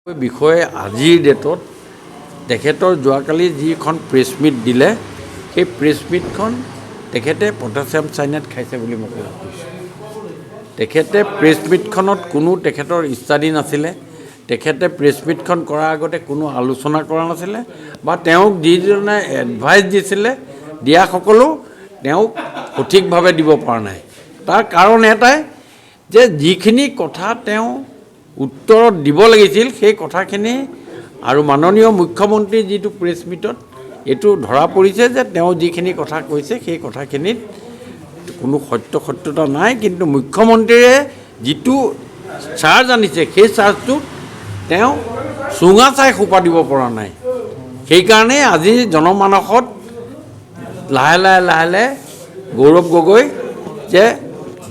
বিষয়ে আজিৰ ডেটত তেখেতৰ যোৱাকালি যিখন প্ৰেছ মিট দিলে সেই প্ৰেছ মিটখন তেখেতে পটাছিয়াম চাইনাইড খাইছে বুলি মই কৈছোঁ। তেখেতে প্ৰেছ মিটখনত কোনো তেখেতৰ ষ্টাডি নাছিলে, তেখেতে প্ৰেছ মিটখন কৰাৰ আগতে কোনো আলোচনা কৰা নাছিলে বা তেওঁক যিজনে এডভাইচ দিছিলে দিয়াসকলো তেওঁক সঠিকভাৱে দিব পৰা নাই। তাৰ কাৰণ এটাই যে যিখিনি কথা তেওঁ উত্তৰত দিব লাগিছিল সেই কথাখিনি আৰু মাননীয় মুখ্যমন্ত্ৰী যিটো প্ৰেছ মিটত এইটো ধৰা পৰিছে যে তেওঁ যিখিনি কথা কৈছে সেই কথাখিনিত কোনো সত্যতা নাই, কিন্তু মুখ্যমন্ত্ৰীয়ে যিটো চাৰ্জ আনিছে সেই চাৰ্জটো তেওঁ চুঙা চাই সোপা দিব পৰা নাই। সেইকাৰণে আজি জনমানসত লাহে লাহে গৌৰৱ গগৈ যে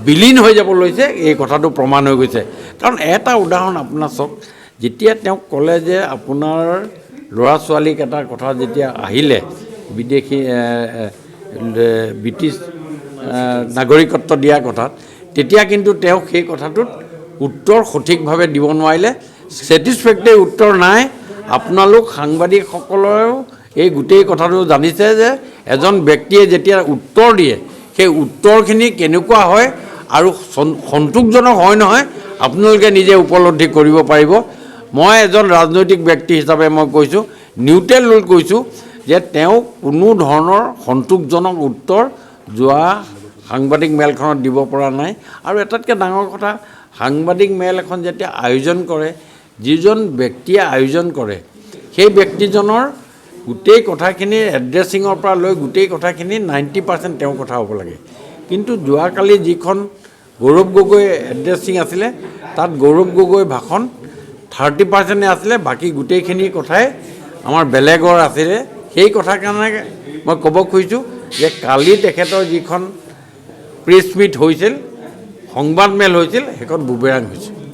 বিলীন হৈ যাব লৈছে এই কথাটো প্ৰমাণ হৈ গৈছে। কাৰণ এটা উদাহৰণ আপোনাৰ চাওক, যেতিয়া তেওঁক ক'লে যে আপোনাৰ ল'ৰা ছোৱালীক এটা কথা যেতিয়া আহিলে বিদেশী ব্ৰিটিছ নাগৰিকত্ব দিয়াৰ কথাত, তেতিয়া কিন্তু তেওঁ সেই কথাটোত উত্তৰ সঠিকভাৱে দিব নোৱাৰিলে। ছেটিছফেক্টৰী উত্তৰ নাই। আপোনালোক সাংবাদিকসকলেও এই গোটেই কথাটো জানিছে যে এজন ব্যক্তিয়ে যেতিয়া উত্তৰ দিয়ে সেই উত্তৰখিনি কেনেকুৱা হয় আৰু সন্তোষজনক হয় নহয় আপোনালোকে নিজে উপলব্ধি কৰিব পাৰিব। মই এজন ৰাজনৈতিক ব্যক্তি হিচাপে মই কৈছোঁ, নিউট্ৰেল লৈ কৈছোঁ যে তেওঁ কোনো ধৰণৰ সন্তোষজনক উত্তৰ যোৱা সাংবাদিক মেলখনত দিব পৰা নাই। আৰু এটাতকৈ ডাঙৰ কথা, সাংবাদিক মেল এখন যেতিয়া আয়োজন কৰে, যিজন ব্যক্তিয়ে আয়োজন কৰে সেই ব্যক্তিজনৰ গোটেই কথাখিনি এড্ৰেছিঙৰ পৰা লৈ গোটেই কথাখিনি 90% তেওঁৰ কথা হ'ব লাগে। কিন্তু যোৱাকালি যিখন গৌৰৱ গগৈ এড্ৰেছিং আছিলে তাত গৌৰৱ গগৈ ভাষণ 30% আছিলে, বাকী গোটেইখিনি কথাই আমাৰ বেলেগৰ আছিলে। সেই কথা কাৰণে মই ক'ব খুজিছোঁ যে কালি তেখেতৰ যিখন প্ৰেছ মিট হৈছিল, সংবাদ মেল হৈছিল, সেইখন বুমেৰাং হৈছে।